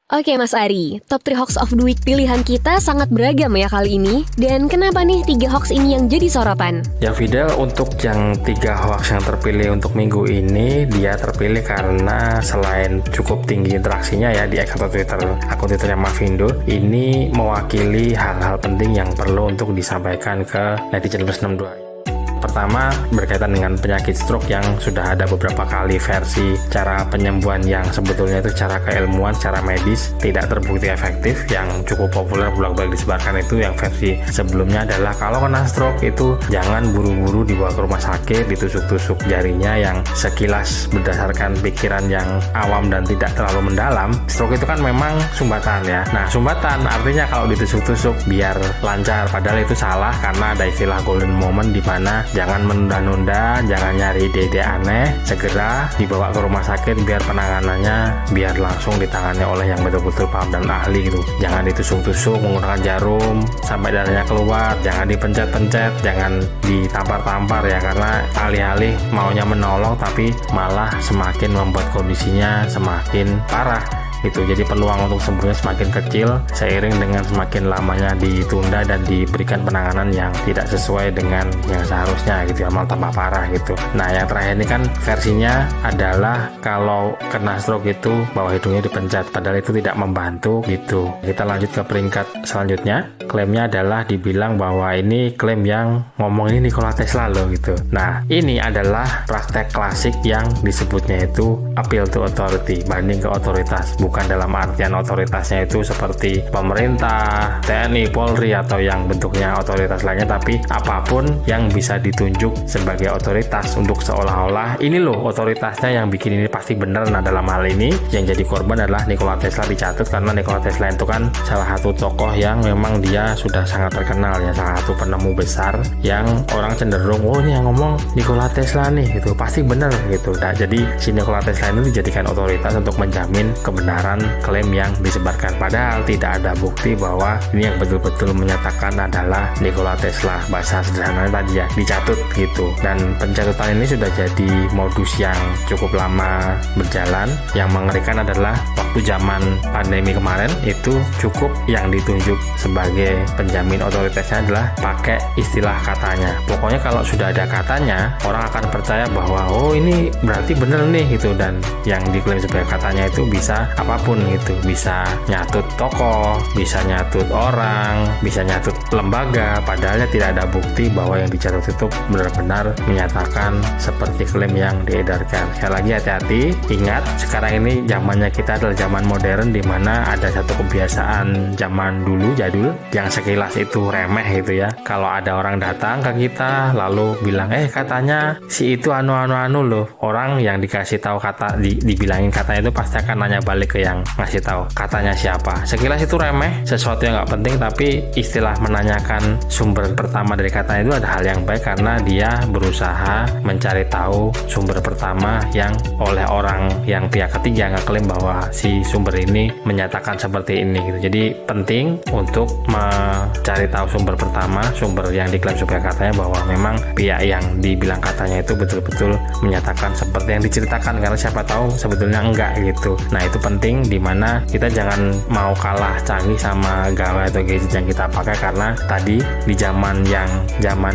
Oke Mas Ari, top 3 hoax of the week pilihan kita sangat beragam ya kali ini. Dan kenapa nih 3 hoax ini yang jadi sorotan? Ya Fidel, untuk yang 3 hoax yang terpilih untuk minggu ini, dia terpilih karena selain cukup tinggi interaksinya ya di akun Twitternya Mavindo, ini mewakili hal-hal penting yang perlu untuk disampaikan ke netizen plus 62. Pertama, berkaitan dengan penyakit stroke yang sudah ada beberapa kali versi cara penyembuhan yang sebetulnya itu secara keilmuan, secara medis tidak terbukti efektif. Yang cukup populer bolak-balik disebarkan itu yang versi sebelumnya adalah kalau kena stroke itu jangan buru-buru dibawa ke rumah sakit, ditusuk-tusuk jarinya yang sekilas berdasarkan pikiran yang awam dan tidak terlalu mendalam. Stroke itu kan memang sumbatan ya. Nah, sumbatan artinya kalau ditusuk-tusuk biar lancar, padahal itu salah karena ada istilah golden moment di mana jangan menunda-nunda, jangan nyari ide-ide aneh, segera dibawa ke rumah sakit biar penanganannya biar langsung ditangani oleh yang betul-betul paham dan ahli gitu. Jangan ditusuk-tusuk menggunakan jarum sampai darahnya keluar, jangan dipencet-pencet, jangan ditampar-tampar ya, karena alih-alih maunya menolong tapi malah semakin membuat kondisinya semakin parah. Itu jadi peluang untuk sembuhnya semakin kecil seiring dengan semakin lamanya ditunda dan diberikan penanganan yang tidak sesuai dengan yang seharusnya gitu ya, malah tambah parah gitu. Nah, yang terakhir ini kan versinya adalah kalau kena stroke itu bawah hidungnya dipencet, padahal itu tidak membantu gitu. Kita lanjut ke peringkat selanjutnya. Klaimnya adalah dibilang bahwa ini klaim yang ngomong ini Nikola Tesla loh gitu. Nah, ini adalah praktek klasik yang disebutnya itu appeal to authority, banding ke otoritas. Bukan dalam artian otoritasnya itu seperti pemerintah, TNI, Polri atau yang bentuknya otoritas lainnya, tapi apapun yang bisa ditunjuk sebagai otoritas untuk seolah-olah ini loh otoritasnya yang bikin ini pasti benar. Nah, dalam hal ini yang jadi korban adalah Nikola Tesla dicatut karena Nikola Tesla itu kan salah satu tokoh yang memang dia sudah sangat terkenal ya, salah satu penemu besar yang orang cenderung oh ini yang ngomong Nikola Tesla nih gitu, pasti benar gitu. Nah, jadi si Nikola Tesla ini dijadikan otoritas untuk menjamin kebenaran klaim yang disebarkan, padahal tidak ada bukti bahwa ini yang betul-betul menyatakan adalah Nikola Tesla. Bahasa sederhananya tadi ya, dicatut gitu. Dan pencatutan ini sudah jadi modus yang cukup lama berjalan. Yang mengerikan adalah waktu zaman pandemi kemarin itu cukup yang ditunjuk sebagai penjamin otoritasnya adalah pakai istilah katanya. Pokoknya kalau sudah ada katanya, orang akan percaya bahwa oh ini berarti bener nih gitu. Dan yang diklaim sebagai katanya itu bisa apapun gitu, bisa nyatut tokoh, bisa nyatut orang, bisa nyatut lembaga, padahal tidak ada bukti bahwa yang dicatut itu benar-benar menyatakan seperti klaim yang diedarkan. Sekali lagi hati-hati, ingat sekarang ini zamannya kita adalah zaman modern di mana ada satu kebiasaan zaman dulu jadul yang sekilas itu remeh gitu ya. Kalau ada orang datang ke kita lalu bilang katanya si itu anu loh, orang yang dikasih tahu kata dibilangin katanya itu pasti akan nanya balik ke yang ngasih tahu katanya siapa. Sekilas itu remeh, sesuatu yang nggak penting, tapi istilah menanyakan sumber pertama dari katanya itu ada hal yang baik karena dia berusaha mencari tahu sumber pertama yang oleh orang yang pihak ketiga ngeklaim bahwa si sumber ini menyatakan seperti ini gitu. Jadi penting untuk mencari tahu sumber pertama, sumber yang diklaim sebagai katanya, bahwa memang pihak yang dibilang katanya itu betul-betul menyatakan seperti yang diceritakan, karena siapa tahu sebetulnya enggak gitu. Nah, itu penting dimana kita jangan mau kalah canggih sama gawai atau gadget yang kita pakai, karena tadi di zaman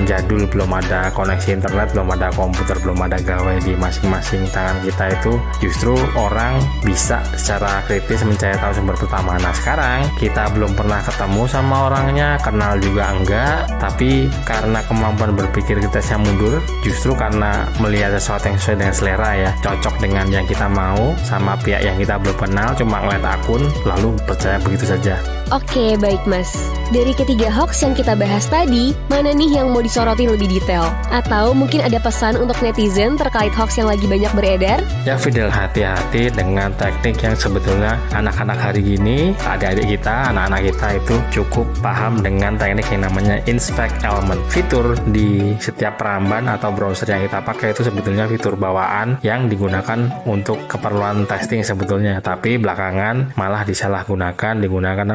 jadul belum ada koneksi internet, belum ada komputer, belum ada gawai di masing-masing tangan kita, itu justru orang bisa secara kritis mencari tahu sumber pertama. Nah, sekarang kita belum pernah ketemu sama orangnya, kenal juga enggak, tapi karena kemampuan berpikir kita yang mundur, justru karena melihat sesuatu yang sesuai dengan selera ya, cocok dengan yang kita mau sama pihak yang kita belum kenal, cuma ngeliat akun lalu percaya begitu saja. Oke, baik Mas. Dari ketiga hoax yang kita bahas tadi, mana nih yang mau disoroti lebih detail? Atau mungkin ada pesan untuk netizen terkait hoax yang lagi banyak beredar? Ya Fidel, hati-hati dengan teknik yang sebetulnya anak-anak hari ini, adik-adik kita, anak-anak kita itu cukup paham dengan teknik yang namanya inspect element. Fitur di setiap peramban atau browser yang kita pakai itu sebetulnya fitur bawaan yang digunakan untuk keperluan testing sebetulnya, tapi belakangan malah digunakan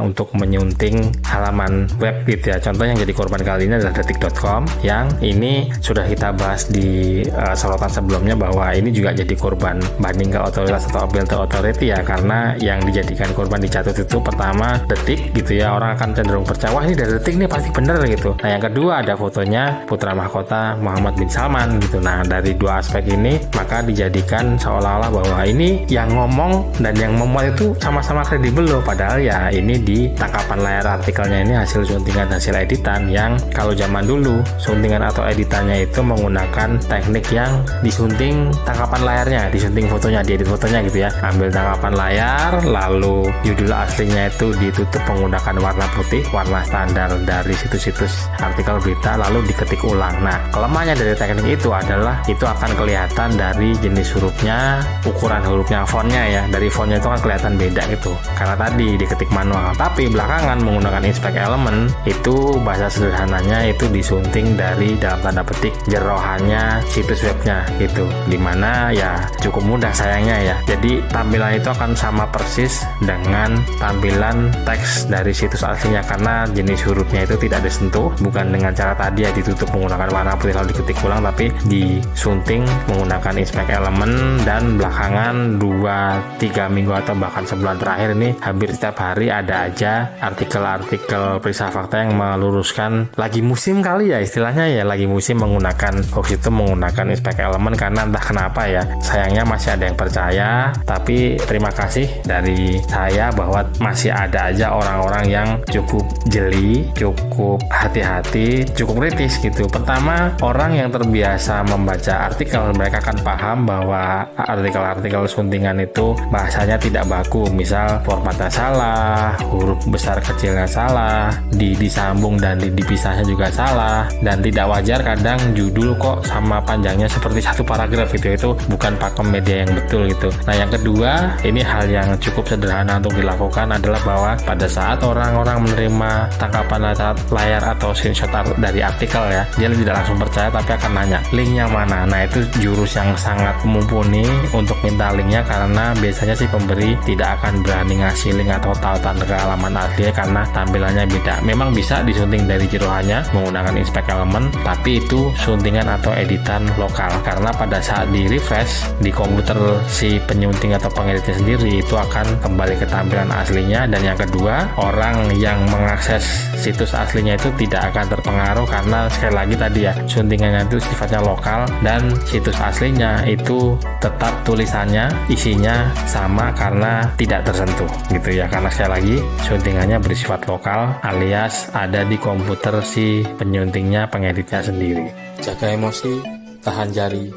untuk untuk menyunting halaman web gitu ya. Contoh yang jadi korban kali ini adalah detik.com, yang ini sudah kita bahas di sorotan sebelumnya bahwa ini juga jadi korban banding ke otoritas atau appeal to authority ya, karena yang dijadikan korban dicatut itu pertama detik gitu ya, orang akan cenderung percaya wah ini dari detik nih pasti bener gitu. Nah yang kedua ada fotonya putra mahkota Muhammad bin Salman gitu. Nah dari dua aspek ini maka dijadikan seolah-olah bahwa ini yang ngomong dan yang memuat itu sama-sama kredibel loh, padahal ya ini di tangkapan layar artikelnya ini hasil suntingan, hasil editan, yang kalau zaman dulu suntingan atau editannya itu menggunakan teknik yang disunting tangkapan layarnya, disunting fotonya, diedit fotonya gitu ya, ambil tangkapan layar lalu judul aslinya itu ditutup menggunakan warna putih, warna standar dari situs-situs artikel berita, lalu diketik ulang. Nah kelemahannya dari teknik itu adalah itu akan kelihatan dari jenis hurufnya, ukuran hurufnya, fontnya ya, dari fontnya itu kan kelihatan beda gitu karena tadi diketik manual. Tapi belakangan menggunakan inspect element itu bahasa sederhananya itu disunting dari dalam tanda petik jerohannya situs webnya gitu, dimana ya cukup mudah sayangnya ya. Jadi tampilan itu akan sama persis dengan tampilan teks dari situs aslinya karena jenis hurufnya itu tidak disentuh, bukan dengan cara tadi ya ditutup menggunakan warna putih lalu diketik ulang, tapi disunting menggunakan inspect element. Dan belakangan 2-3 minggu atau bahkan sebulan terakhir ini hampir setiap hari ada aja artikel-artikel periksa fakta yang meluruskan lagi musim kali ya istilahnya ya, lagi musim menggunakan hoax itu menggunakan inspect element karena entah kenapa ya, sayangnya masih ada yang percaya. Tapi terima kasih dari saya bahwa masih ada aja orang-orang yang cukup jeli, cukup hati-hati, cukup kritis gitu. Pertama, orang yang terbiasa membaca artikel mereka akan paham bahwa artikel-artikel suntingan itu bahasanya tidak baku, misal formatnya salah, huruf besar kecilnya salah, disambung dan dipisahnya juga salah, dan tidak wajar kadang judul kok sama panjangnya seperti satu paragraf gitu, itu bukan pakem media yang betul gitu. Nah yang kedua, ini hal yang cukup sederhana untuk dilakukan adalah bahwa pada saat orang-orang menerima tangkapan layar atau screenshot dari artikel ya, dia tidak langsung percaya tapi akan nanya linknya mana. Nah itu jurus yang sangat mumpuni untuk minta linknya, karena biasanya sih pemberi tidak akan berani ngasih link atau tautan ke halaman aslinya karena tampilannya beda. Memang bisa disunting dari jerohannya menggunakan inspect element, tapi itu suntingan atau editan lokal, karena pada saat di refresh di komputer si penyunting atau pengeditnya sendiri itu akan kembali ke tampilan aslinya. Dan yang kedua, orang yang mengakses situs aslinya itu tidak akan terpengaruh karena sekali lagi tadi ya, suntingannya itu sifatnya lokal dan situs aslinya itu tetap tulisannya, isinya sama karena tidak tersentuh gitu ya, karena sekali lagi suntingannya bersifat lokal alias ada di komputer si penyuntingnya, pengeditnya sendiri. Jaga emosi, tahan jari,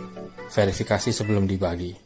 verifikasi sebelum dibagi.